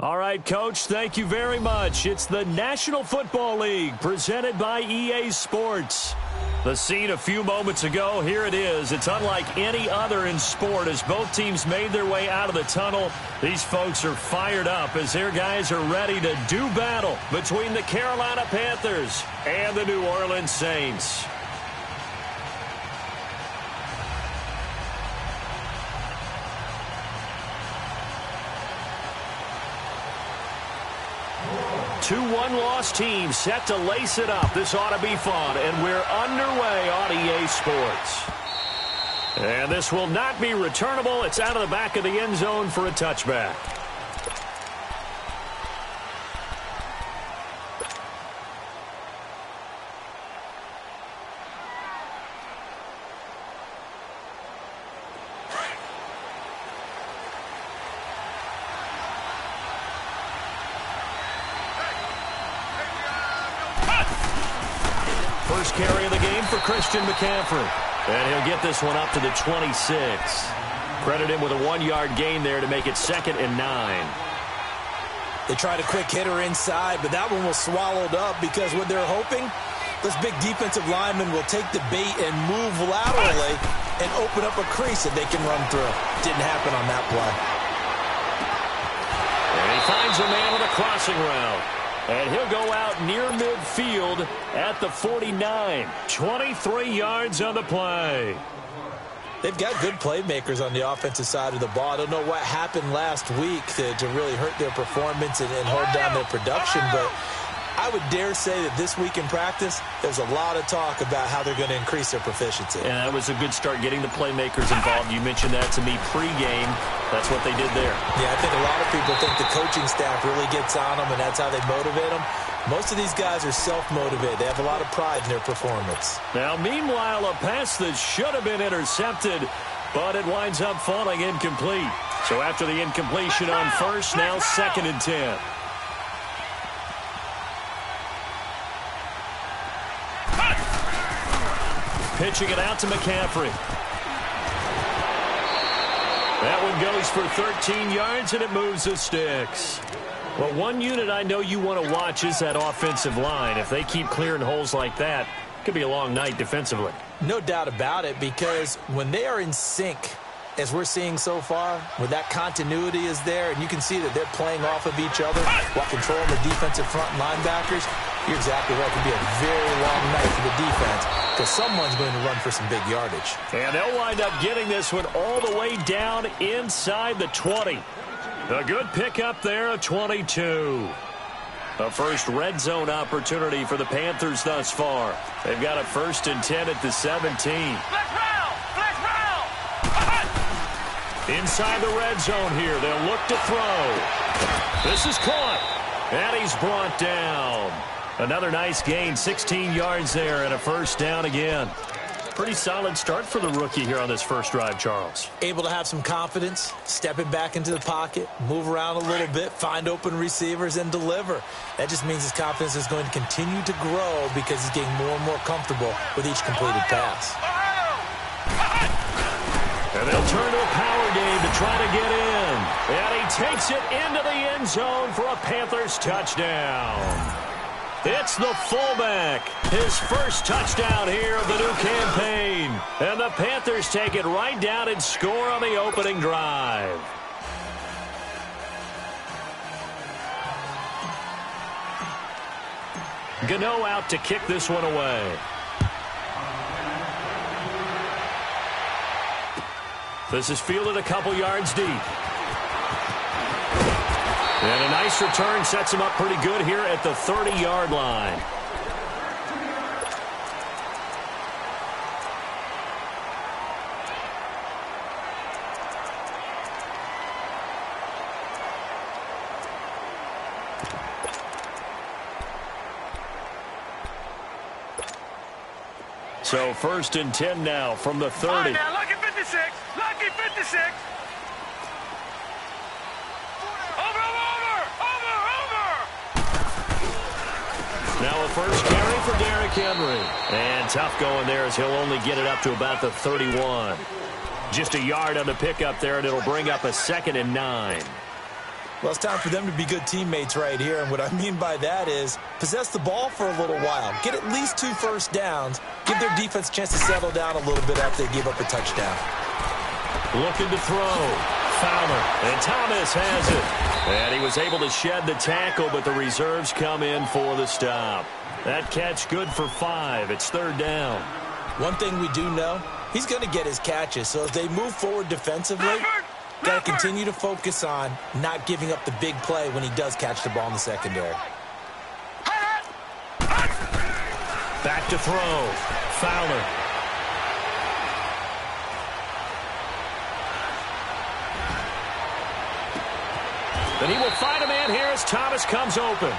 All right, Coach, thank you very much. It's the National Football League presented by EA Sports. The scene a few moments ago, here it is. It's unlike any other in sport as both teams made their way out of the tunnel. These folks are fired up as their guys are ready to do battle between the Carolina Panthers and the New Orleans Saints. Two one-loss teams set to lace it up. This ought to be fun, and we're underway on EA Sports. And this will not be returnable. It's out of the back of the end zone for a touchback. First carry of the game for Christian McCaffrey. And he'll get this one up to the 26. Credit him with a 1-yard gain there to make it 2nd and 9. They tried a quick hitter inside, but that one was swallowed up because what they're hoping, this big defensive lineman will take the bait and move laterally and open up a crease that they can run through. Didn't happen on that play. And he finds a man with a crossing route. And he'll go out near midfield at the 49. 23 yards on the play. They've got good playmakers on the offensive side of the ball. I don't know what happened last week to really hurt their performance and hold down their production, but I would dare say that this week in practice, there's a lot of talk about how they're going to increase their proficiency. And that was a good start getting the playmakers involved. You mentioned that to me pregame. That's what they did there. Yeah, I think a lot of people think the coaching staff really gets on them, and that's how they motivate them. Most of these guys are self-motivated. They have a lot of pride in their performance. Now, meanwhile, a pass that should have been intercepted, but it winds up falling incomplete. So after the incompletion on first, now 2nd and 10. Pitching it out to McCaffrey. That one goes for 13 yards, and it moves the sticks. Well, one unit I know you want to watch is that offensive line. If they keep clearing holes like that, it could be a long night defensively. No doubt about it, because when they are in sync, as we're seeing so far, where that continuity is there, and you can see that they're playing off of each other while controlling the defensive front linebackers, you're exactly right. It could be a very long night for the defense because someone's going to run for some big yardage. And they'll wind up getting this one all the way down inside the 20. A good pickup there, a 22. A first red zone opportunity for the Panthers thus far. They've got a 1st and 10 at the 17. Inside the red zone here, they'll look to throw. This is caught, and he's brought down. Another nice gain, 16 yards there, and a 1st down again. Pretty solid start for the rookie here on this first drive, Charles. Able to have some confidence, stepping back into the pocket, move around a little bit, find open receivers, and deliver. That just means his confidence is going to continue to grow because he's getting more and more comfortable with each completed pass. And they'll turn to a power game to try to get in. And he takes it into the end zone for a Panthers touchdown. It's the fullback. His first touchdown here of the new campaign. And the Panthers take it right down and score on the opening drive. Gano out to kick this one away. This is fielded a couple yards deep. And a nice return sets him up pretty good here at the 30-yard line. So 1st and 10 now from the 30. All right, now, lucky 56. Lucky 56. Now a first carry for Derrick Henry. And tough going there as he'll only get it up to about the 31. Just a yard on the pickup there, and it'll bring up a 2nd and 9. Well, it's time for them to be good teammates right here, and what I mean by that is possess the ball for a little while, get at least 2 first downs, give their defense a chance to settle down a little bit after they give up a touchdown. Looking to throw. Fowler, and Thomas has it. And he was able to shed the tackle, but the reserves come in for the stop. That catch good for 5. It's 3rd down. One thing we do know, he's going to get his catches, so as they move forward defensively, got to continue to focus on not giving up the big play when he does catch the ball in the secondary. Back to throw. Fowler. And he will find a man here as Thomas comes open.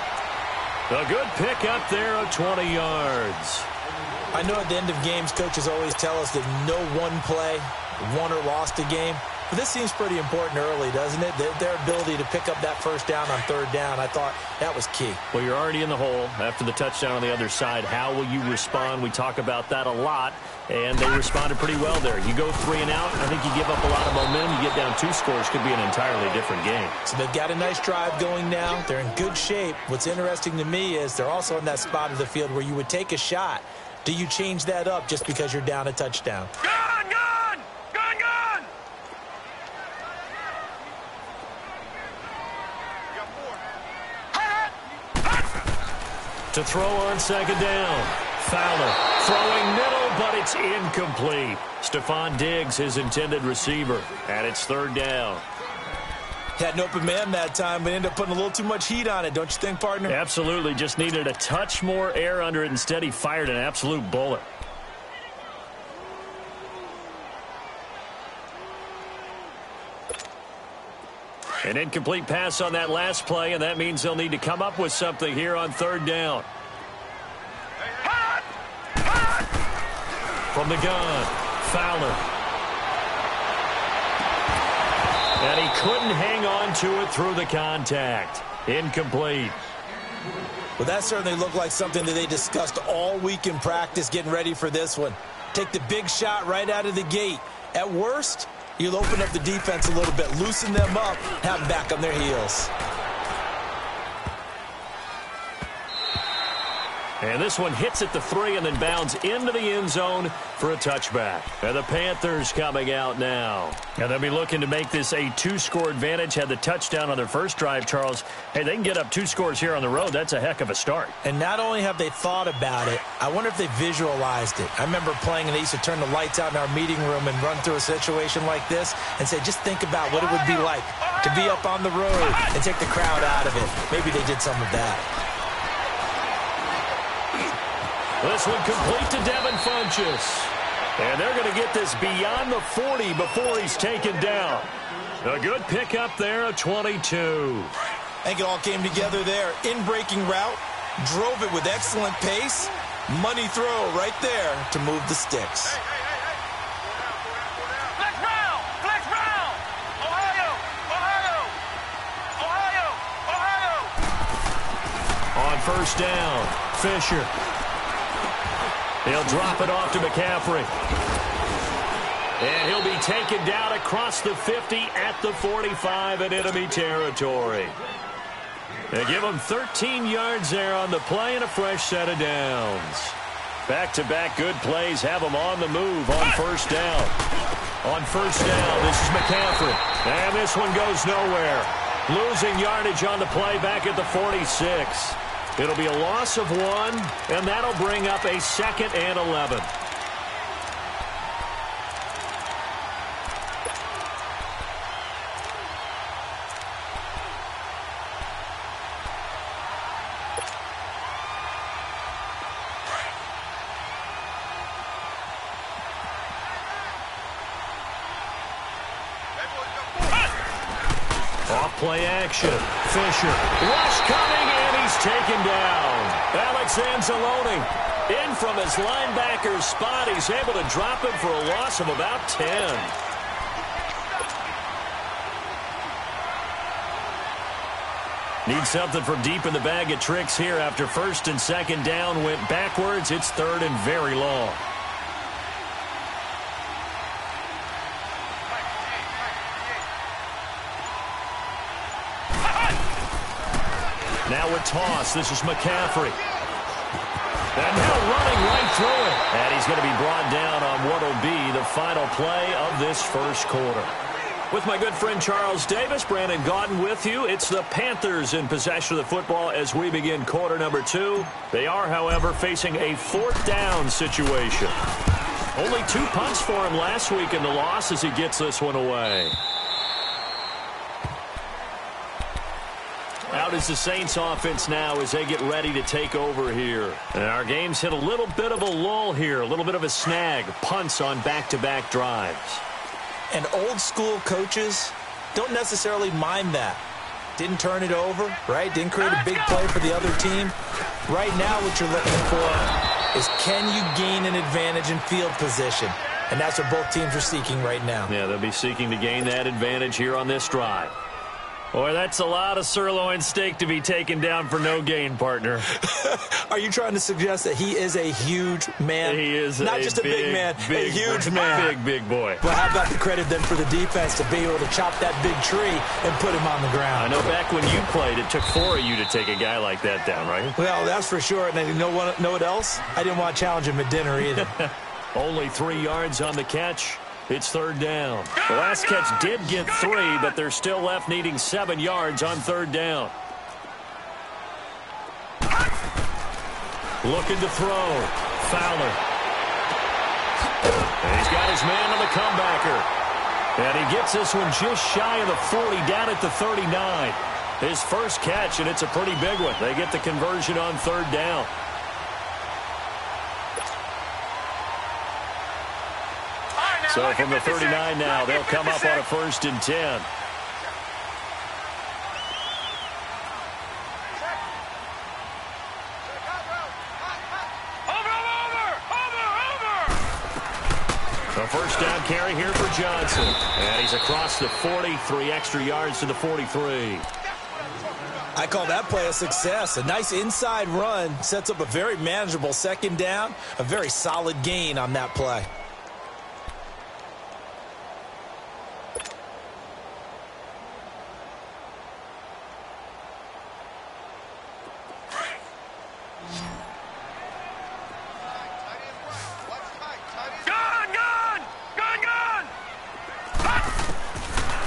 A good pick up there of 20 yards. I know at the end of games, coaches always tell us that no one play won or lost a game. But this seems pretty important early, doesn't it? Their ability to pick up that first down on 3rd down, I thought that was key. Well, you're already in the hole after the touchdown on the other side. How will you respond? We talk about that a lot, and they responded pretty well there. You go 3 and out, I think you give up a lot of momentum. You get down 2 scores, could be an entirely different game. So they've got a nice drive going now. They're in good shape. What's interesting to me is they're also in that spot of the field where you would take a shot. Do you change that up just because you're down a touchdown? Gone! Gone! Gone! Gone! To throw on 2nd down. Fowler throwing middle, but it's incomplete. Stephon Diggs, his intended receiver, and it's 3rd down. Had an open man that time, but ended up putting a little too much heat on it, don't you think, partner? Absolutely. Just needed a touch more air under it. Instead, he fired an absolute bullet. An incomplete pass on that last play, and that means they'll need to come up with something here on 3rd down. From the gun, Fowler. And he couldn't hang on to it through the contact. Incomplete. Well, that certainly looked like something that they discussed all week in practice getting ready for this one. Take the big shot right out of the gate. At worst, you'll open up the defense a little bit, loosen them up, have them back on their heels. And this one hits at the 3 and then bounds into the end zone for a touchback. And the Panthers coming out now. And they'll be looking to make this a 2-score advantage. Had the touchdown on their first drive, Charles. Hey, they can get up 2 scores here on the road. That's a heck of a start. And not only have they thought about it, I wonder if they visualized it. I remember playing and they used to turn the lights out in our meeting room and run through a situation like this and say, just think about what it would be like to be up on the road and take the crowd out of it. Maybe they did some of that. This one complete to Devin Funchess. And they're going to get this beyond the 40 before he's taken down. A good pickup there, a 22. I think it all came together there. In-breaking route, drove it with excellent pace. Money throw right there to move the sticks. Flex round! Flex round! Ohio! Ohio! Ohio! Ohio! On 1st down, Fisher. He'll drop it off to McCaffrey. And he'll be taken down across the 50 at the 45 in enemy territory. They give him 13 yards there on the play and a fresh set of downs. Back-to-back good plays have him on the move on 1st down. On 1st down, this is McCaffrey. And this one goes nowhere. Losing yardage on the play back at the 46. It'll be a loss of 1, and that'll bring up a 2nd and 11. Off-play action. Fisher. Rush coming, and he's taken down. Alex Anzalone in from his linebacker spot. He's able to drop him for a loss of about 10. Need something from deep in the bag of tricks here after 1st and 2nd down went backwards. It's 3rd and very long. toss. This is McCaffrey. And now running right through it. And he's going to be brought down on what will be the final play of this first quarter. With my good friend Charles Davis, Brandon Gaudin with you. It's the Panthers in possession of the football as we begin quarter number 2. They are, however, facing a fourth down situation. Only 2 punts for him last week in the loss as he gets this one away. Out is the Saints offense now as they get ready to take over here. And our game's hit a little bit of a lull here, a little bit of a snag. Punts on back-to-back drives. And old-school coaches don't necessarily mind that. Didn't turn it over, right? Didn't create a big play for the other team. Right now what you're looking for is can you gain an advantage in field position? And that's what both teams are seeking right now. Yeah, they'll be seeking to gain that advantage here on this drive. Boy, that's a lot of sirloin steak to be taken down for no gain, partner. Are you trying to suggest that he is a huge man? He is not just a big man, a huge man. Big boy. Well, how about the credit then for the defense to be able to chop that big tree and put him on the ground? I know back when you played, it took 4 of you to take a guy like that down, right? Well, that's for sure. And you know what else? I didn't want to challenge him at dinner either. Only 3 yards on the catch. It's third down. The last catch did get 3, but they're still left needing 7 yards on third down. Looking to throw. Fowler. And he's got his man on the comebacker. And he gets this one just shy of the 40, down at the 39. His first catch, and it's a pretty big one. They get the conversion on third down. So from the 39 now, they'll come up on a 1st and 10. A first down carry here for Johnson. And he's across the 40, 3 extra yards to the 43. I call that play a success. A nice inside run sets up a very manageable second down, a very solid gain on that play.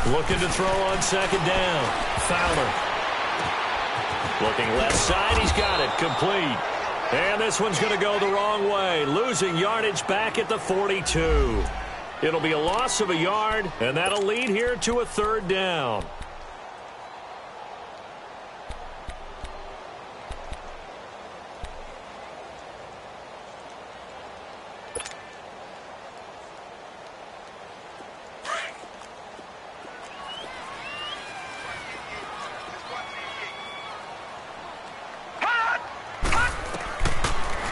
Looking to throw on second down. Fowler. Looking left side. He's got it. Complete. And this one's going to go the wrong way. Losing yardage back at the 42. It'll be a loss of a yard, and that'll lead here to a third down.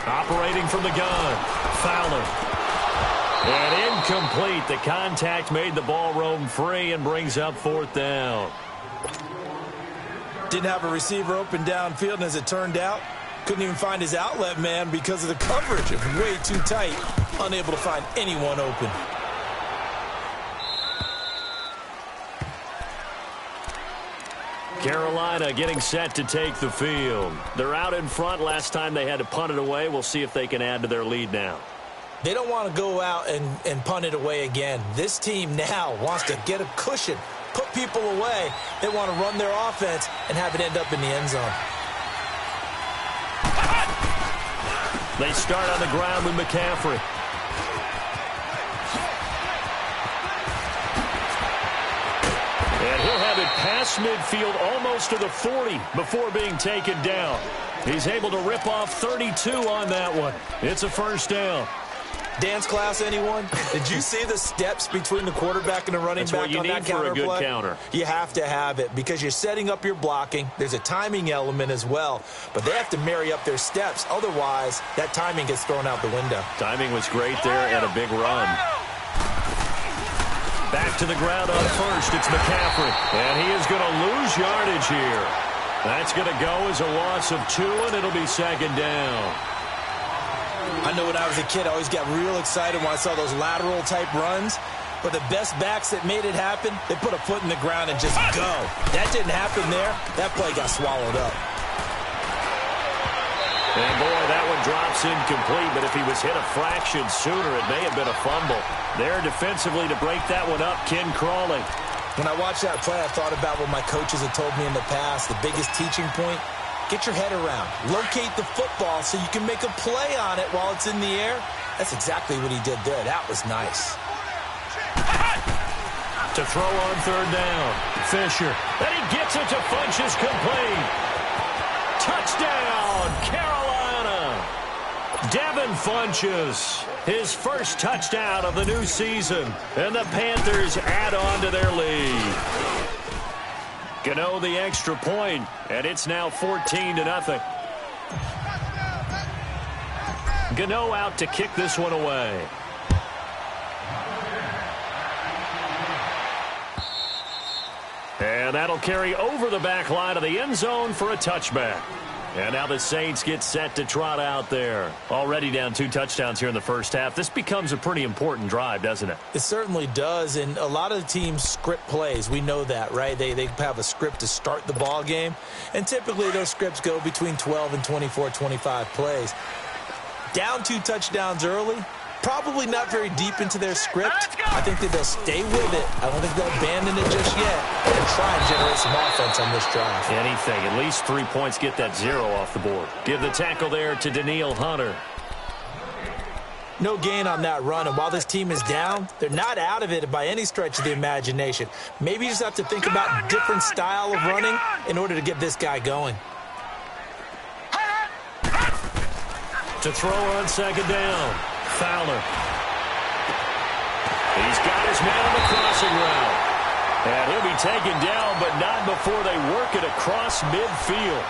Operating from the gun. Fowler. And incomplete. The contact made the ball roam free and brings up fourth down. Didn't have a receiver open downfield, and as it turned out, couldn't even find his outlet man because of the coverage. It was way too tight. Unable to find anyone open. Carolina getting set to take the field. They're out in front. Last time they had to punt it away. We'll see if they can add to their lead now. They don't want to go out and punt it away again. This team now wants to get a cushion, put people away. They want to run their offense and have it end up in the end zone. They start on the ground with McCaffrey. And he'll have it past midfield almost to the 40 before being taken down. He's able to rip off 32 on that one. It's a first down. Dance class, anyone? Did you see the steps between the quarterback and the running back on that counter play? That's what you need for a good counter. You have to have it because you're setting up your blocking. There's a timing element as well, but they have to marry up their steps. Otherwise, that timing gets thrown out the window. Timing was great there and a big run. Back to the ground on first. It's McCaffrey, and he is going to lose yardage here. That's going to go as a loss of 2, and it'll be second down. I know when I was a kid, I always got real excited when I saw those lateral-type runs. But the best backs that made it happen, they put a foot in the ground and just go. That didn't happen there. That play got swallowed up. And, boy, that one drops incomplete, but if he was hit a fraction sooner, it may have been a fumble. There defensively to break that one up, Ken Crawley. When I watched that play, I thought about what my coaches had told me in the past. The biggest teaching point, get your head around. Locate the football so you can make a play on it while it's in the air. That's exactly what he did there. That was nice. To throw on third down, Fisher. And he gets it to Funchess complete. Touchdown, Carolina. Devin Funchess, his first touchdown of the new season. And the Panthers add on to their lead. Gano the extra point, and it's now 14-0. Gano out to kick this one away. And that'll carry over the back line of the end zone for a touchback. And now the Saints get set to trot out there. Already down 2 touchdowns here in the first half. This becomes a pretty important drive, doesn't it? It certainly does, and a lot of the teams script plays. We know that, right? They have a script to start the ball game, and typically those scripts go between 12 and 24, 25 plays. Down 2 touchdowns early, probably not very deep into their script. I think that they'll stay with it. I don't think they'll abandon it just yet and try and generate some offense on this drive. Anything. At least 3 points, get that 0 off the board. Give the tackle there to Daniil Hunter. No gain on that run, and while this team is down, they're not out of it by any stretch of the imagination. Maybe you just have to think about different style of running in order to get this guy going. To throw on second down, Fowler. He's got his man on the crossing route. And he'll be taken down, but not before they work it across midfield.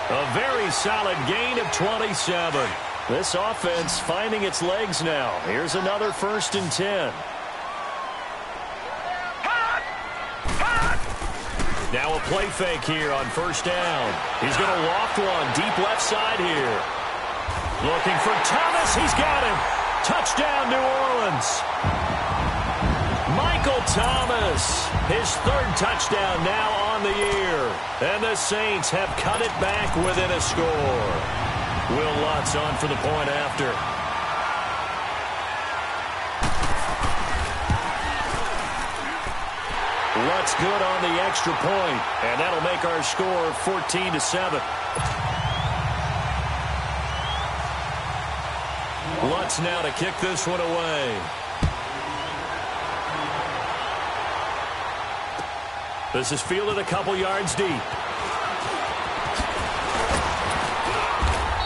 A very solid gain of 27. This offense finding its legs now. Here's another 1st and 10. Now a play fake here on first down. He's going to loft one deep left side here. Looking for Thomas. He's got him. Touchdown, New Orleans. Michael Thomas, his 3rd touchdown now on the year. And the Saints have cut it back within a score. Will Lutz on for the point after. Lutz good on the extra point, and that'll make our score 14-7. Lutz now to kick this one away. This is fielded a couple yards deep.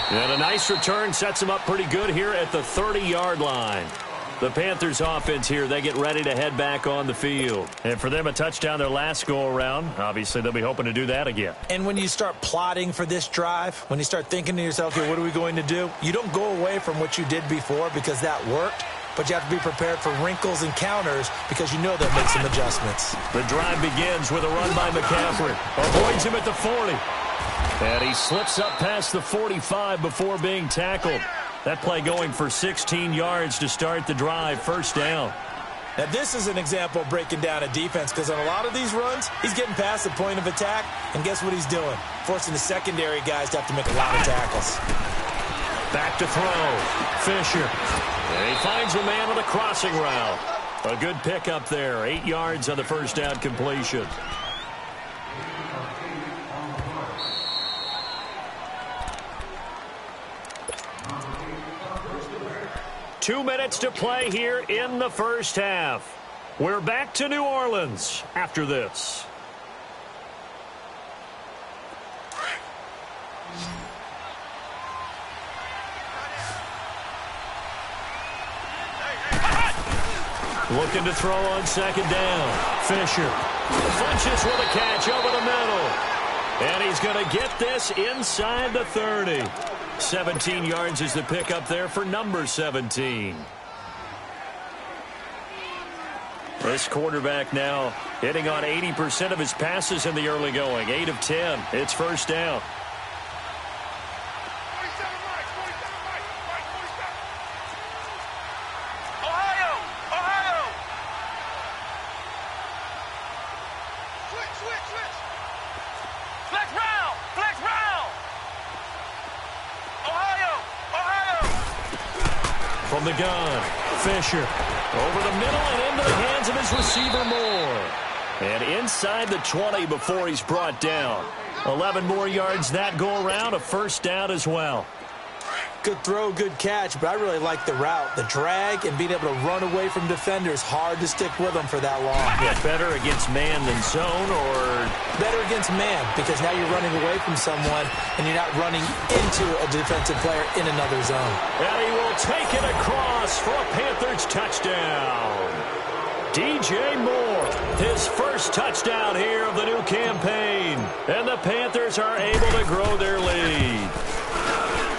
And a nice return sets him up pretty good here at the 30-yard line. The Panthers offense here, they get ready to head back on the field. And for them, a touchdown their last go-around. Obviously, they'll be hoping to do that again. And when you start plotting for this drive, when you start thinking to yourself, okay, what are we going to do? You don't go away from what you did before because that worked. But you have to be prepared for wrinkles and counters because you know they'll make some adjustments. The drive begins with a run by McCaffrey. Avoids him at the 40. And he slips up past the 45 before being tackled. That play going for 16 yards to start the drive. First down. Now, this is an example of breaking down a defense because on a lot of these runs, he's getting past the point of attack, and guess what he's doing? Forcing the secondary guys to have to make a lot of tackles. Back to throw. Fisher. And he finds a man on the crossing route. A good pickup there. 8 yards on the first down completion. Two minutes to play here in the first half. We're back to New Orleans after this. Looking to throw on second down. Fisher. Funchess with a catch over the middle. And he's going to get this inside the 30. 17 yards is the pickup there for number 17. This quarterback now hitting on 80% of his passes in the early going. 8 of 10. It's first down. From the gun, Fisher. Over the middle and into the hands of his receiver, Moore. And inside the 20 before he's brought down. 11 more yards that go around, a first down as well. Good throw, good catch, but I really like the route. The drag and being able to run away from defenders, hard to stick with them for that long. Yeah, better against man than zone, or? Better against man, because now you're running away from someone and you're not running into a defensive player in another zone. And he will take it across for a Panthers touchdown. DJ Moore, his first touchdown here of the new campaign. And the Panthers are able to grow their lead.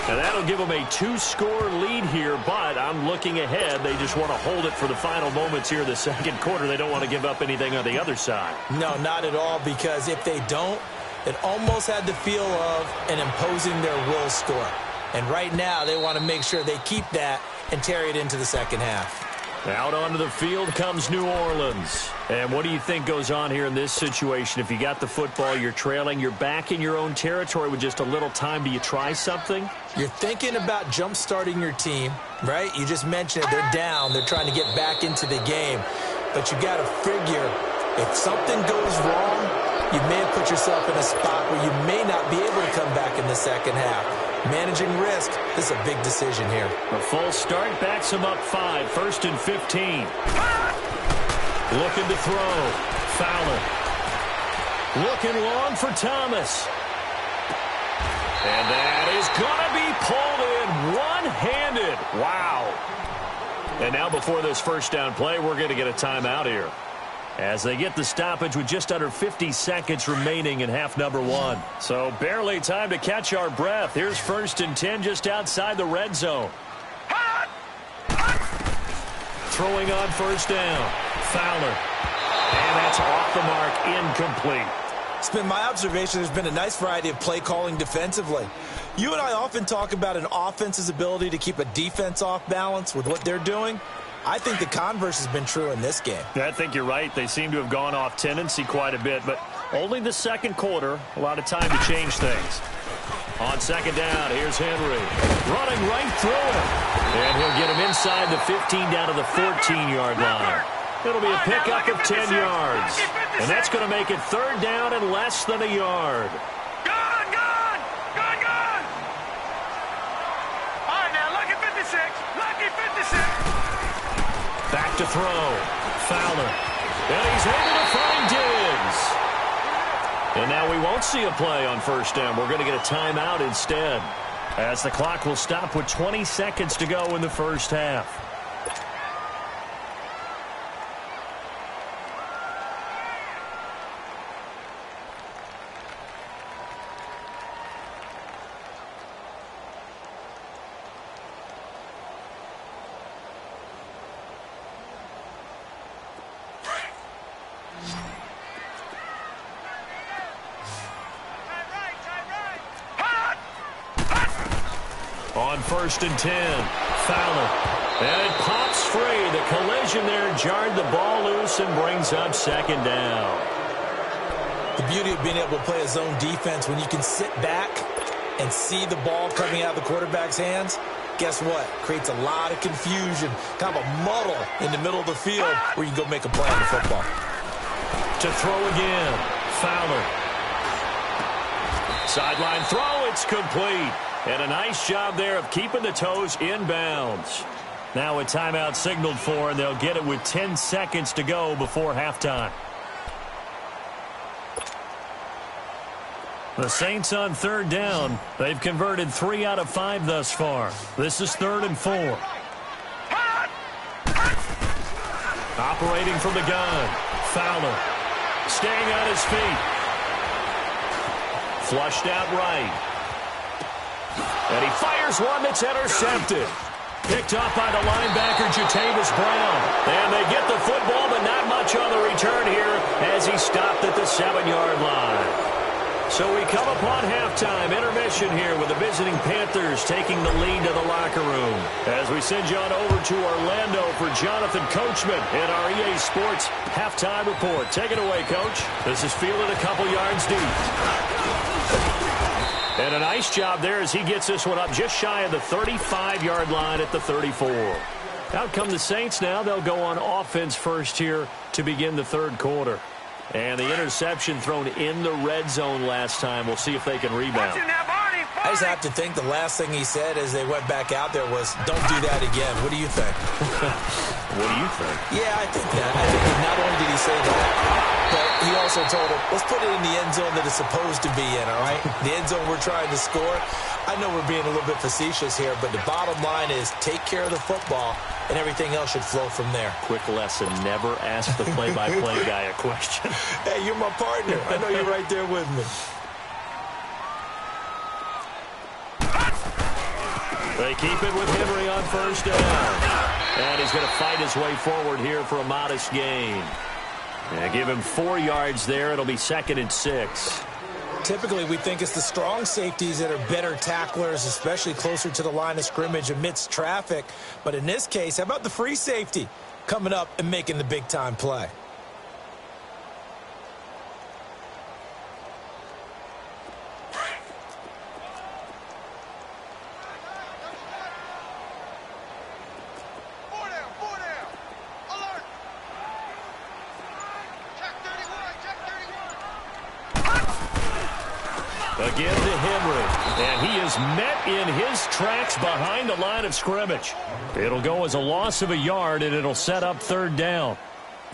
And that'll give them a 2-score lead here, but I'm looking ahead. They just want to hold it for the final moments here in the second quarter. They don't want to give up anything on the other side. No, not at all, because if they don't, it almost had the feel of an imposing their will score. And right now, they want to make sure they keep that and carry it into the second half. Out onto the field comes New Orleans. And what do you think goes on here in this situation? If you got the football, you're trailing, you're back in your own territory with just a little time. Do you try something? You're thinking about jump-starting your team, right? You just mentioned it. They're down. They're trying to get back into the game. But you got to figure, if something goes wrong, you may have put yourself in a spot where you may not be able to come back in the second half. Managing risk, this is a big decision here. A false start backs him up 5, 1st and 15. Looking to throw. Fowler. Looking long for Thomas. And that is going to be pulled in one-handed. Wow. And now before this first down play, we're going to get a timeout here, as they get the stoppage with just under 50 seconds remaining in half number 1. So barely time to catch our breath. Here's 1st and 10 just outside the red zone. Throwing on first down. Fowler. And that's off the mark, incomplete. It's been my observation there's been a nice variety of play calling defensively. You and I often talk about an offense's ability to keep a defense off balance with what they're doing. I think the converse has been true in this game. I think you're right. They seem to have gone off tendency quite a bit, but only the second quarter, a lot of time to change things. On second down, here's Henry. Running right through him. And he'll get him inside the 15 down to the 14-yard line. It'll be a pickup of 10 yards. And that's going to make it 3rd down and less than a yard. Gun! All right, now, lucky 56. Lucky 56. Back to throw. Fowler. And he's able to find Diggs. And now we won't see a play on first down. We're going to get a timeout instead, as the clock will stop with 20 seconds to go in the first half. On 1st and 10, Fowler. And it pops free. The collision there jarred the ball loose and brings up 2nd down. The beauty of being able to play a zone defense when you can sit back and see the ball coming out of the quarterback's hands, guess what? Creates a lot of confusion, kind of a muddle in the middle of the field where you can go make a play on the football. To throw again, Fowler. Sideline throw, it's complete. And a nice job there of keeping the toes inbounds. Now a timeout signaled for, and they'll get it with 10 seconds to go before halftime. The Saints on 3rd down. They've converted 3 out of 5 thus far. This is 3rd and 4. Operating from the gun. Fowler. Staying on his feet. Flushed out right. And he fires one that's intercepted. Picked off by the linebacker, Jatavis Brown. And they get the football, but not much on the return here as he stopped at the 7-yard line. So we come upon halftime, intermission here with the visiting Panthers taking the lead to the locker room. As we send you on over to Orlando for Jonathan Coachman in our EA Sports halftime report. Take it away, Coach. This is fielded a couple yards deep. And a nice job there as he gets this one up just shy of the 35-yard line at the 34. Out come the Saints now. They'll go on offense first here to begin the third quarter. And the interception thrown in the red zone last time. We'll see if they can rebound. I just have to think the last thing he said as they went back out there was, don't do that again. What do you think? What do you think? Yeah, I think that. I think not only did he say that, but he also told him, let's put it in the end zone that it's supposed to be in, all right? The end zone we're trying to score. I know we're being a little bit facetious here, but the bottom line is take care of the football, and everything else should flow from there. Quick lesson, never ask the play-by-play guy a question. Hey, you're my partner. I know you're right there with me. They keep it with Henry on first down. And he's going to fight his way forward here for a modest gain. And give him 4 yards there. It'll be 2nd and 6. Typically, we think it's the strong safeties that are better tacklers, especially closer to the line of scrimmage amidst traffic. But in this case, how about the free safety coming up and making the big-time play? Again to Henry, and he is met in his tracks behind the line of scrimmage. It'll go as a loss of a yard, and it'll set up 3rd down.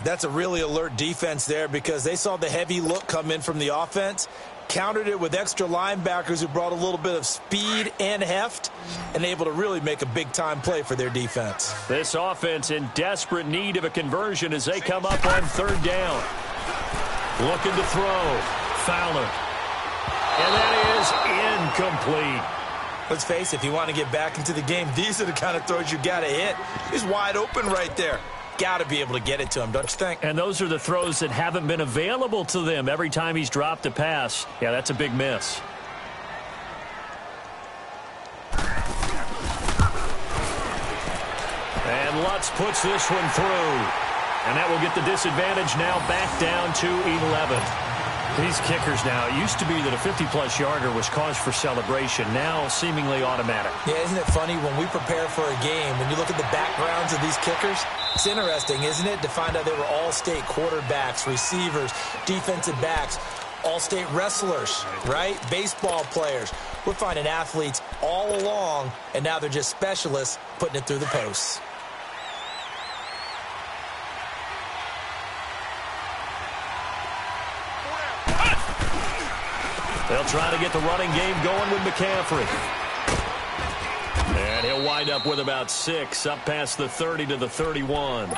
That's a really alert defense there because they saw the heavy look come in from the offense, countered it with extra linebackers who brought a little bit of speed and heft, and able to really make a big-time play for their defense. This offense in desperate need of a conversion as they come up on 3rd down. Looking to throw. Fowler. And that is incomplete. Let's face it, if you want to get back into the game, these are the kind of throws you got to hit. He's wide open right there. Got to be able to get it to him, don't you think? And those are the throws that haven't been available to them every time he's dropped a pass. Yeah, that's a big miss. And Lutz puts this one through. And that will get the disadvantage now back down to 11. These kickers now, it used to be that a 50-plus yarder was cause for celebration. Now seemingly automatic. Yeah, isn't it funny when we prepare for a game, when you look at the backgrounds of these kickers, it's interesting, isn't it, to find out they were all-state quarterbacks, receivers, defensive backs, all-state wrestlers, right? Baseball players. We're finding athletes all along, and now they're just specialists putting it through the posts. They'll try to get the running game going with McCaffrey. And he'll wind up with about 6, up past the 30 to the 31.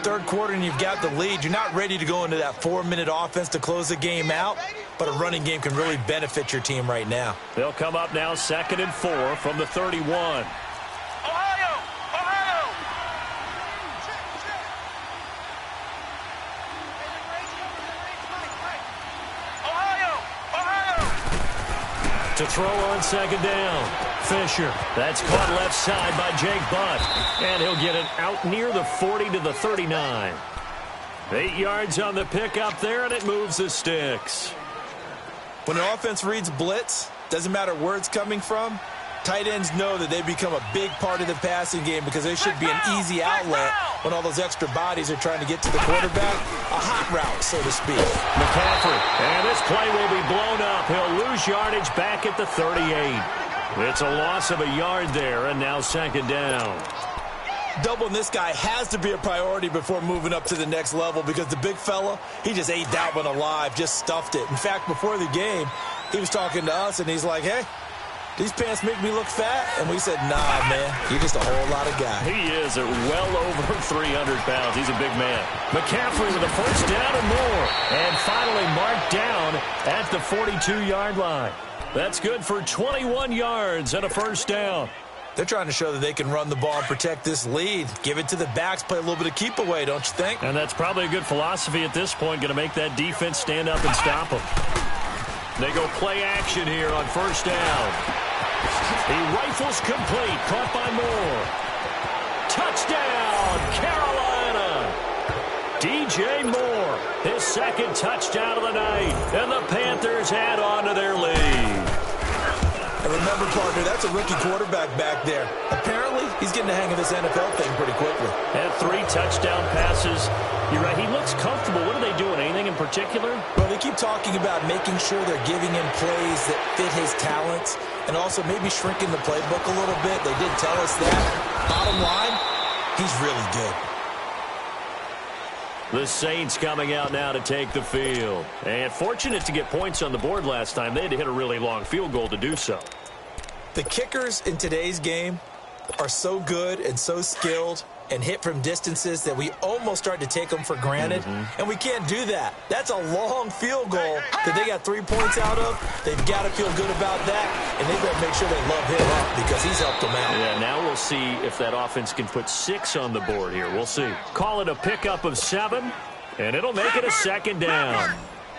Third quarter and you've got the lead. You're not ready to go into that 4-minute offense to close the game out, but a running game can really benefit your team right now. They'll come up now 2nd and 4 from the 31. To throw on 2nd down. Fisher. That's caught left side by Jake Butt. And he'll get it out near the 40 to the 39. 8 yards on the pickup there, and it moves the sticks. When an offense reads blitz, doesn't matter where it's coming from, tight ends know that they become a big part of the passing game because they should be an easy outlet when all those extra bodies are trying to get to the quarterback. A hot route, so to speak. McCaffrey, and this play will be blown up. He'll lose yardage back at the 38. It's a loss of a yard there, and now 2nd down. Doubling this guy has to be a priority before moving up to the next level because the big fella, he just ate that one alive, just stuffed it. In fact, before the game, he was talking to us, and he's like, hey, these pants make me look fat? And we said, nah, man, you're just a whole lot of guy. He is at well over 300 pounds. He's a big man. McCaffrey with a first down and more. And finally marked down at the 42-yard line. That's good for 21 yards and a first down. They're trying to show that they can run the ball and protect this lead. Give it to the backs, play a little bit of keep away, don't you think? And that's probably a good philosophy at this point, going to make that defense stand up and stop them. They go play action here on first down. He rifles complete, caught by Moore. Touchdown, Carolina! DJ Moore, his 2nd touchdown of the night, and the Panthers add on to their lead. And remember, partner, that's a rookie quarterback back there. Apparently, he's getting the hang of this NFL thing pretty quickly. Had 3 touchdown passes. You're right, he looks comfortable. What are they doing? Anything in particular? Well, they keep talking about making sure they're giving him plays that fit his talents and also maybe shrinking the playbook a little bit. They did tell us that. Bottom line, he's really good. The Saints coming out now to take the field. And fortunate to get points on the board last time. They had to hit a really long field goal to do so. The kickers in today's game are so good and so skilled and hit from distances that we almost start to take them for granted. And we can't do that. That's a long field goal that they got 3 points out of. They've got to feel good about that, and they better make sure they love him up because he's helped them out. Yeah, now we'll see if that offense can put 6 on the board here. We'll see. Call it a pickup of 7, and it'll make it a 2nd down.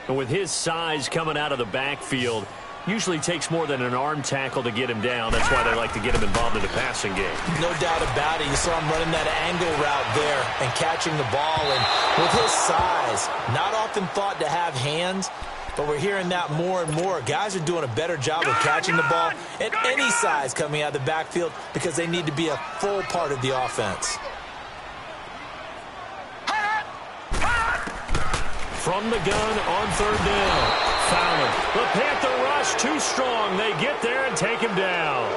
And with his size coming out of the backfield, usually takes more than an arm tackle to get him down. That's why they like to get him involved in the passing game. No doubt about it. You saw him running that angle route there and catching the ball. And with his size, not often thought to have hands, but we're hearing that more and more. Guys are doing a better job of catching the ball at any size coming out of the backfield because they need to be a full part of the offense. From the gun on 3rd down. Fowler. The Panther rush too strong. They get there and take him down.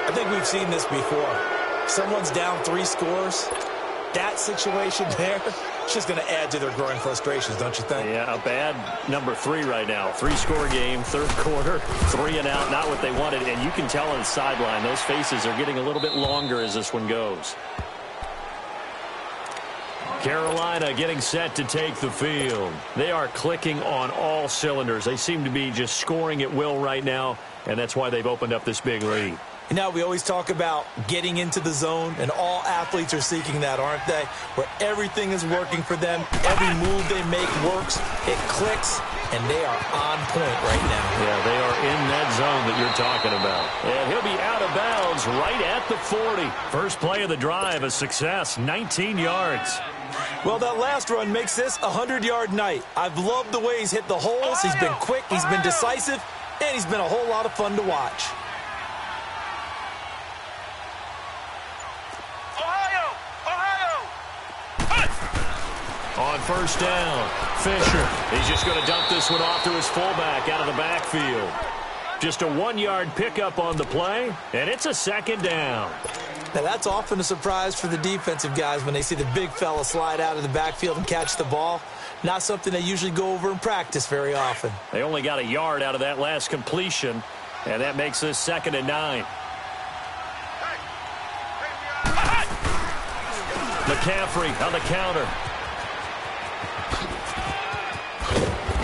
I think we've seen this before. Someone's down 3 scores. That situation there, it's just going to add to their growing frustrations, don't you think? Yeah, a bad number 3 right now. 3-score game, 3rd quarter, 3 and out, not what they wanted. And you can tell on the sideline, those faces are getting a little bit longer as this one goes. Carolina getting set to take the field. They are clicking on all cylinders. They seem to be just scoring at will right now, and that's why they've opened up this big lead. You know, we always talk about getting into the zone, and all athletes are seeking that, aren't they? Where everything is working for them, every move they make works, it clicks, and they are on point right now. Yeah, they are in that zone that you're talking about. And he'll be out of bounds right at the 40. First play of the drive, a success, 19 yards. Well, that last run makes this a 100-yard night. I've loved the way he's hit the holes. He's been quick, he's been decisive, and he's been a whole lot of fun to watch. On 1st down, Fisher. He's just going to dump this one off to his fullback out of the backfield. Just a 1-yard pickup on the play, and it's a 2nd down. Now, that's often a surprise for the defensive guys when they see the big fella slide out of the backfield and catch the ball. Not something they usually go over in practice very often. They only got a yard out of that last completion, and that makes this 2nd and 9. McCaffrey on the counter.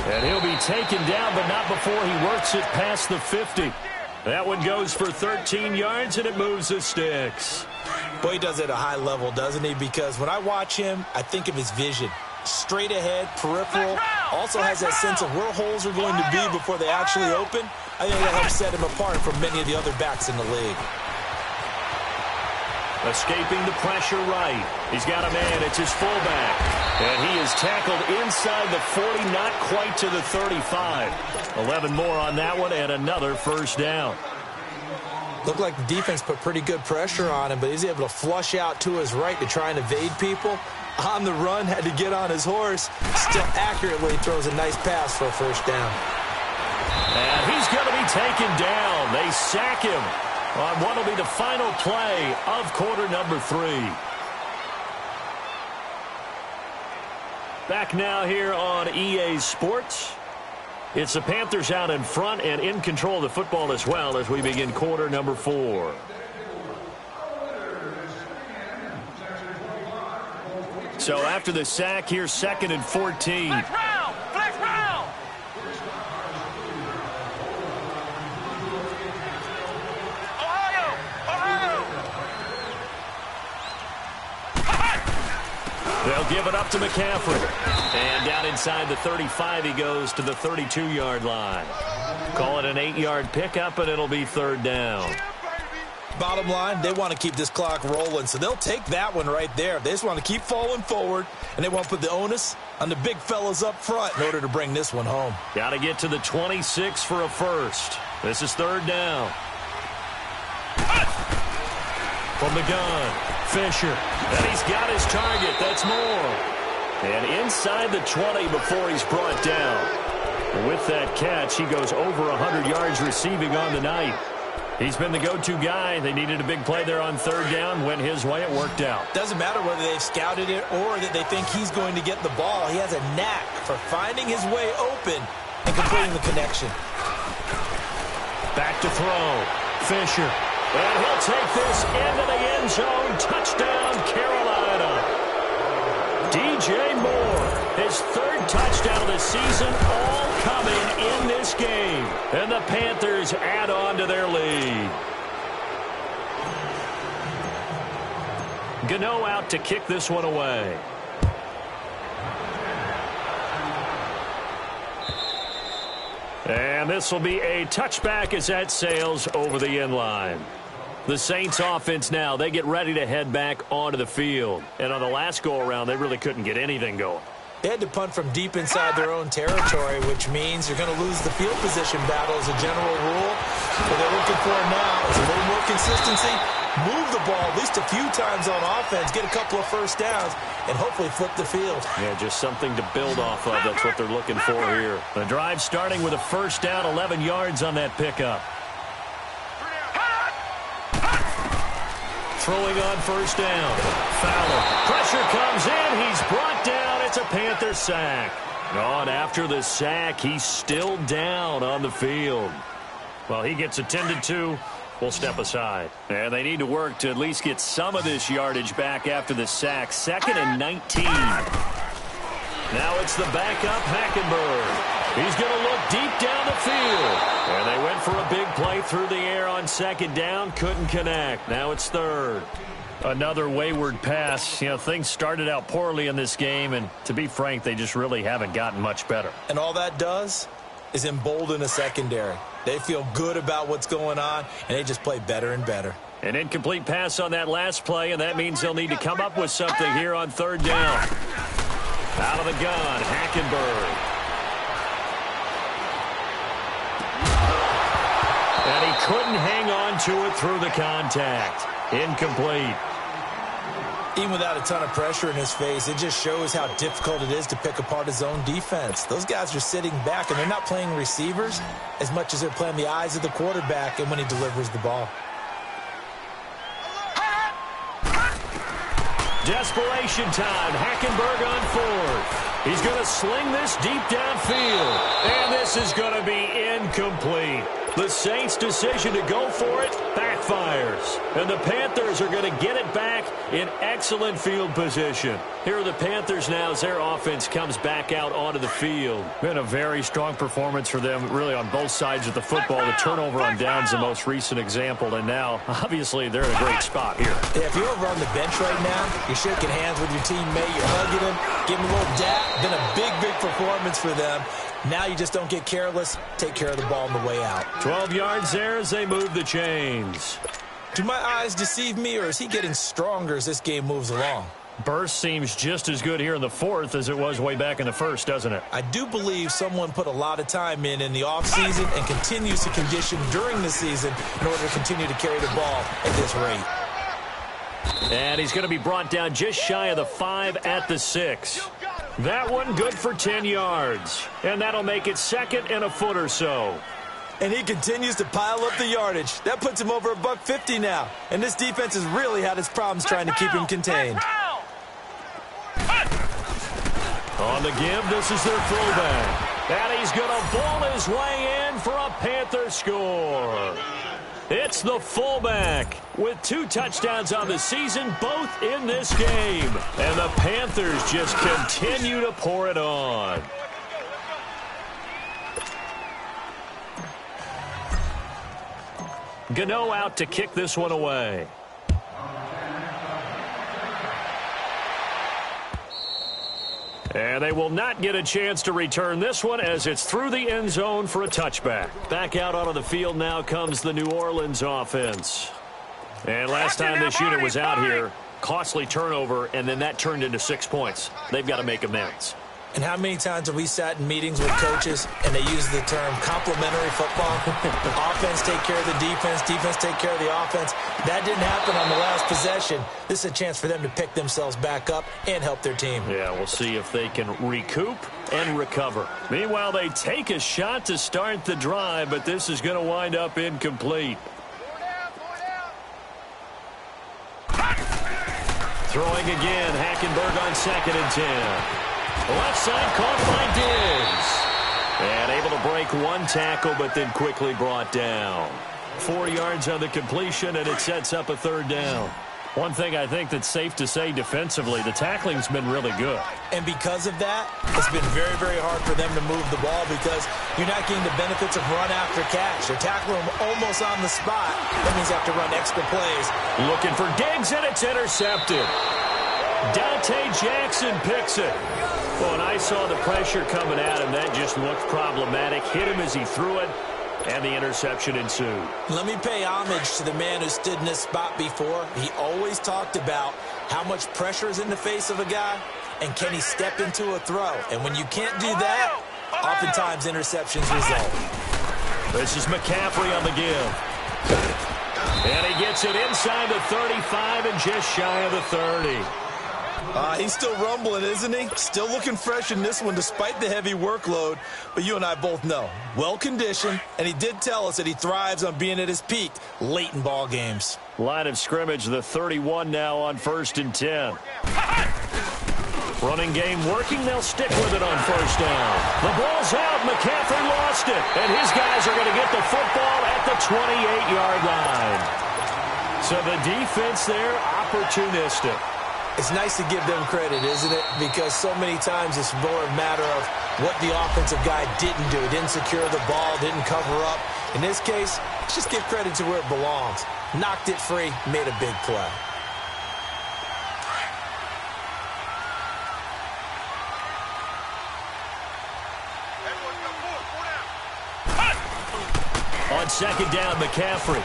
And he'll be taken down, but not before he works it past the 50. That one goes for 13 yards, and it moves the sticks. Boy, he does it at a high level, doesn't he? Because when I watch him, I think of his vision. Straight ahead, peripheral. Also has that sense of where holes are going to be before they actually open. I think that helps set him apart from many of the other backs in the league. Escaping the pressure right. He's got a man. It's his fullback. And he is tackled inside the 40, not quite to the 35. 11 more on that one, and another 1st down. Looked like the defense put pretty good pressure on him, but he's able to flush out to his right to try and evade people. On the run, had to get on his horse. Still accurately throws a nice pass for a 1st down. And he's going to be taken down. They sack him on what will be the final play of quarter number 3. Back now here on EA Sports. It's the Panthers out in front and in control of the football as well as we begin quarter number 4. So after the sack here, 2nd and 14. Flex round! Flex round! They'll give it up to McCaffrey. And down inside the 35, he goes to the 32-yard line. Call it an 8-yard pickup, and it'll be 3rd down. Bottom line, they want to keep this clock rolling, so they'll take that one right there. They just want to keep falling forward, and they want to put the onus on the big fellas up front in order to bring this one home. Got to get to the 26 for a first. This is 3rd down. From the gun, Fisher. And he's got his target. That's more. And inside the 20 before he's brought down. With that catch, he goes over 100 yards receiving on the night. He's been the go-to guy. They needed a big play there on third down. Went his way. It worked out. Doesn't matter whether they've scouted it or that they think he's going to get the ball. He has a knack for finding his way open and completing the connection. Back to throw. Fisher. And he'll take this into the end zone. Touchdown, Carolina. DJ Moore, his third touchdown of the season, all coming in this game. And the Panthers add on to their lead. Gano out to kick this one away. And this will be a touchback as that sails over the end line. The Saints offense now, they get ready to head back onto the field. And on the last go-around, they really couldn't get anything going. They had to punt from deep inside their own territory, which means you're going to lose the field position battle as a general rule. What they're looking for now is a little more consistency, move the ball at least a few times on offense, get a couple of first downs, and hopefully flip the field. Yeah, just something to build off of. That's what they're looking for here. The drive starting with a first down, 11 yards on that pickup. Throwing on first down. Fowler. Pressure comes in. He's brought down. It's a Panther sack. On after the sack, he's still down on the field. Well, he gets attended to. We'll step aside. And they need to work to at least get some of this yardage back after the sack. 2nd and 19. Now it's the backup, Hackenberg. He's going to look deep down the field. And they went for a big play through the air on 2nd down. Couldn't connect. Now it's 3rd. Another wayward pass. You know, things started out poorly in this game, and to be frank, they just really haven't gotten much better. And all that does is embolden a secondary. They feel good about what's going on, and they just play better and better. An incomplete pass on that last play, and that means they'll need to come up with something here on 3rd down. Out of the gun, Hackenberg. And he couldn't hang on to it through the contact. Incomplete. Even without a ton of pressure in his face, it just shows how difficult it is to pick apart his own defense. Those guys are sitting back, and they're not playing receivers as much as they're playing the eyes of the quarterback and when he delivers the ball. Desperation time. Hackenberg on 4th. He's going to sling this deep downfield. And this is going to be incomplete. The Saints' decision to go for it backfires. And the Panthers are going to get it back in excellent field position. Here are the Panthers now as their offense comes back out onto the field. Been a very strong performance for them, really on both sides of the football. The turnover on downs the most recent example. And now, obviously, they're in a great spot here. Yeah, if you're over on the bench right now, you're shaking hands with your teammate, you're hugging him, giving him a little dap. Been a big, big performance for them. Now you just don't get careless. Take care of the ball on the way out. 12 yards there as they move the chains. Do my eyes deceive me, or is he getting stronger as this game moves along? Burst seems just as good here in the 4th as it was way back in the 1st, doesn't it? I do believe someone put a lot of time in the offseason and continues to condition during the season in order to continue to carry the ball at this rate. And he's going to be brought down just shy of the 5 at the 6. That one good for 10 yards. And that'll make it 2nd and a foot or so. And he continues to pile up the yardage. That puts him over $150 now. And this defense has really had its problems trying to keep him contained. On the give, this is their fullback. And he's going to ball his way in for a Panther score. It's the fullback with 2 touchdowns on the season, both in this game. And the Panthers just continue to pour it on. Gano out to kick this one away. And they will not get a chance to return this one as it's through the end zone for a touchback. Back out onto the field now comes the New Orleans offense. And last time this unit was out here, costly turnover, and then that turned into 6 points. They've got to make amends. And how many times have we sat in meetings with coaches and they use the term complementary football? Offense take care of the defense, defense take care of the offense. That didn't happen on the last possession. This is a chance for them to pick themselves back up and help their team. Yeah, we'll see if they can recoup and recover. Meanwhile, they take a shot to start the drive, but this is going to wind up incomplete. Throwing again, Hackenberg on 2nd and 10. Left side caught by Diggs. And able to break one tackle, but then quickly brought down. 4 yards on the completion, and it sets up a 3rd down. One thing I think that's safe to say defensively, the tackling's been really good. And because of that, it's been very, very hard for them to move the ball because you're not getting the benefits of run after catch. They're tackling them almost on the spot. That means you have to run extra plays. Looking for Diggs, and it's intercepted. Dante Jackson picks it. Well, when I saw the pressure coming at him, that just looked problematic. Hit him as he threw it, and the interception ensued. Let me pay homage to the man who stood in this spot before. He always talked about how much pressure is in the face of a guy, and can he step into a throw. And when you can't do that, oftentimes interceptions result. This is McCaffrey on the give. And he gets it inside the 35 and just shy of the 30. He's still rumbling, isn't he? Still looking fresh in this one despite the heavy workload. But you and I both know, well-conditioned, and he did tell us that he thrives on being at his peak late in ball games. Line of scrimmage, the 31 now on 1st and 10. Running game working. They'll stick with it on 1st down. The ball's out. McCaffrey lost it. And his guys are going to get the football at the 28-yard line. So the defense there, opportunistic. It's nice to give them credit, isn't it? Because so many times it's more a matter of what the offensive guy didn't do. Didn't secure the ball, didn't cover up. In this case, let's just give credit to where it belongs. Knocked it free, made a big play. On 2nd down, McCaffrey.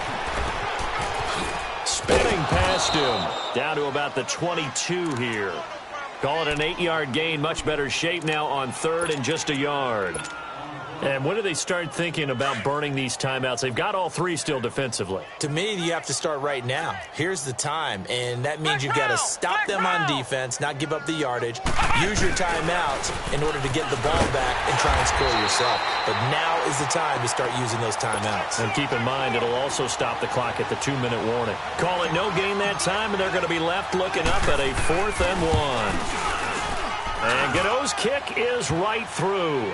Spinning past him. Down to about the 22 here. Call it an 8-yard gain. Much better shape now on 3rd and just a yard. And when do they start thinking about burning these timeouts? They've got all 3 still defensively. To me, you have to start right now. Here's the time, and that means you've got to stop them on defense, not give up the yardage, use your timeouts in order to get the ball back and try and score yourself. But now is the time to start using those timeouts. And keep in mind, it'll also stop the clock at the 2-minute warning. Call it no gain that time, and they're going to be left looking up at a 4th and 1. And Godot's kick is right through.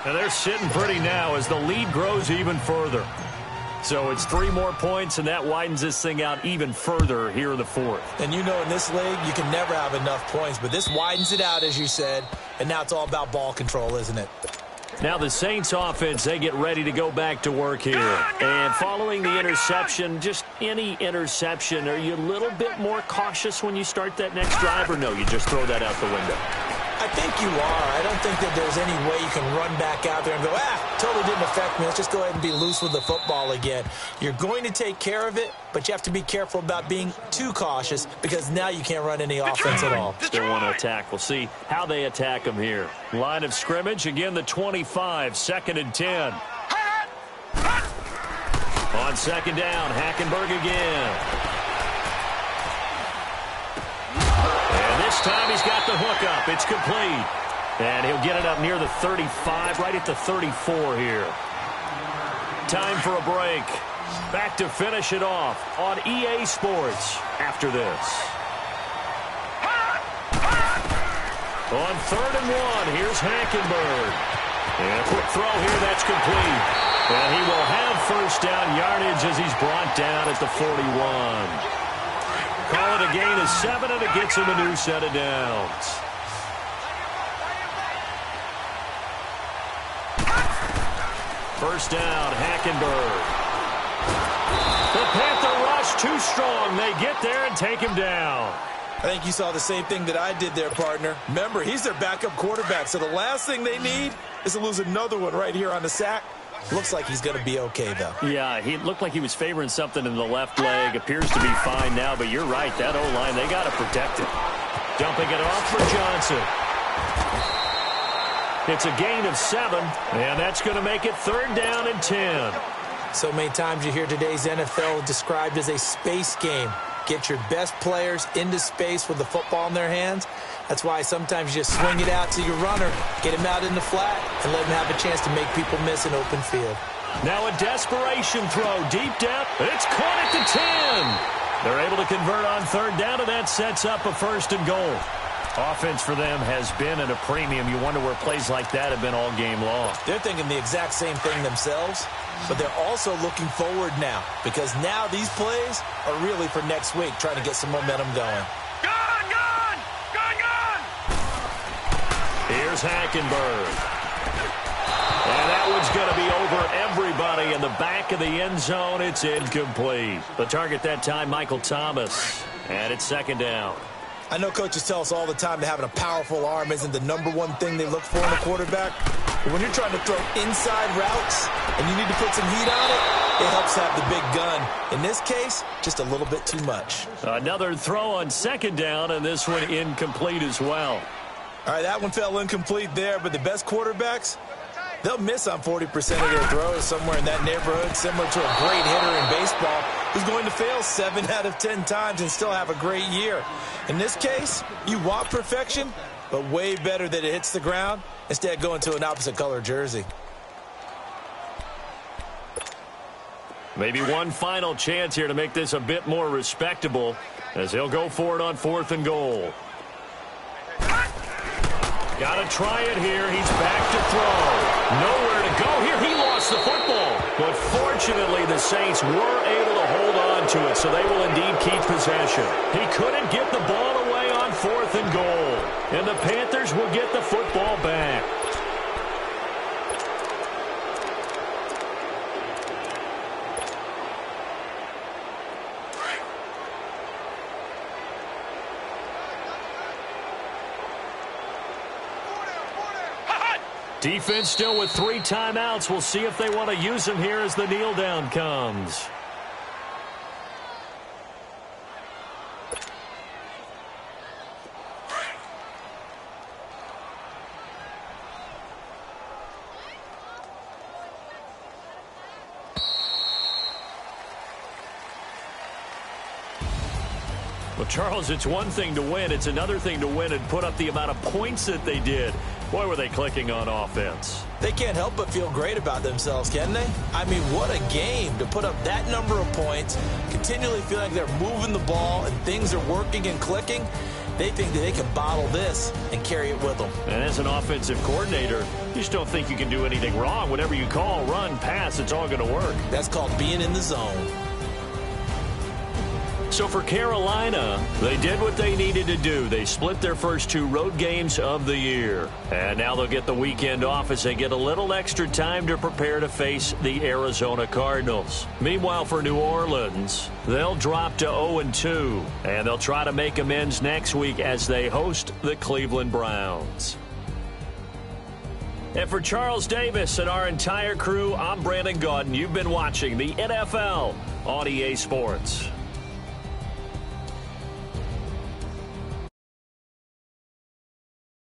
And they're sitting pretty now as the lead grows even further. So it's 3 more points, and that widens this thing out even further here in the 4th. And you know in this league, you can never have enough points, but this widens it out, as you said, and now it's all about ball control, isn't it? Now the Saints offense, they get ready to go back to work here. And following the interception, just any interception, are you a little bit more cautious when you start that next drive, or no, you just throw that out the window? I think you are. I don't think that there's any way you can run back out there and go, totally didn't affect me. Let's just go ahead and be loose with the football again. You're going to take care of it, but you have to be careful about being too cautious because now you can't run any offense at all. Still want to attack. We'll see how they attack them here. Line of scrimmage, again, the 25, 2nd and 10. On 2nd down, Hackenberg again. This time he's got the hook up. It's complete. And he'll get it up near the 35, right at the 34 here. Time for a break. Back to finish it off on EA Sports after this. On 3rd and 1, here's Hackenberg. And a quick throw here, that's complete. And he will have 1st down yardage as he's brought down at the 41. Call it a gain of 7, and it gets him a new set of downs. First down, Hackenberg. The Panther rush too strong. They get there and take him down. I think you saw the same thing that I did there, partner. Remember, he's their backup quarterback, so the last thing they need is to lose another one right here on the sack. Looks like he's going to be okay, though. Yeah, he looked like he was favoring something in the left leg. Appears to be fine now, but you're right. That O-line, they got to protect it. Dumping it off for Johnson. It's a gain of 7, and that's going to make it 3rd down and 10. So many times you hear today's NFL described as a space game. Get your best players into space with the football in their hands. That's why sometimes you just swing it out to your runner, get him out in the flat, and let him have a chance to make people miss an open field. Now a desperation throw deep down. It's caught at the 10. They're able to convert on 3rd down, and that sets up a 1st and goal. Offense for them has been at a premium. You wonder where plays like that have been all game long. They're thinking the exact same thing themselves, but they're also looking forward now because now these plays are really for next week, trying to get some momentum going. Gone, gone, gone, gone. Here's Hackenberg. And that one's going to be over everybody in the back of the end zone. It's incomplete. The target that time, Michael Thomas. And it's 2nd down. I know coaches tell us all the time that having a powerful arm isn't the #1 thing they look for in a quarterback. But when you're trying to throw inside routes and you need to put some heat on it, it helps have the big gun. In this case, just a little bit too much. Another throw on 2nd down, and this one incomplete as well. All right, that one fell incomplete there, but the best quarterbacks, they'll miss on 40% of their throws, somewhere in that neighborhood, similar to a great hitter in baseball who's going to fail 7 out of 10 times and still have a great year. In this case, you want perfection, but way better that it hits the ground instead of going to an opposite color jersey. Maybe one final chance here to make this a bit more respectable as he'll go for it on 4th and goal. Got to try it here. He's back to throw. Nowhere to go here. He lost the football. But fortunately, the Saints were able to hold on to it, so they will indeed keep possession. He couldn't get the ball away on 4th and goal. And the Panthers will get the football back. Defense still with 3 timeouts. We'll see if they want to use them here as the kneel down comes. Well, Charles, it's one thing to win. It's another thing to win and put up the amount of points that they did. Boy, were they clicking on offense. They can't help but feel great about themselves, can they? I mean, what a game to put up that number of points, continually feel like they're moving the ball and things are working and clicking. They think that they can bottle this and carry it with them. And as an offensive coordinator, you just don't think you can do anything wrong. Whatever you call, run, pass, it's all going to work. That's called being in the zone. So for Carolina, they did what they needed to do. They split their first 2 road games of the year. And now they'll get the weekend off as they get a little extra time to prepare to face the Arizona Cardinals. Meanwhile, for New Orleans, they'll drop to 0-2. And they'll try to make amends next week as they host the Cleveland Browns. And for Charles Davis and our entire crew, I'm Brandon Gaudin. You've been watching the NFL on EA Sports.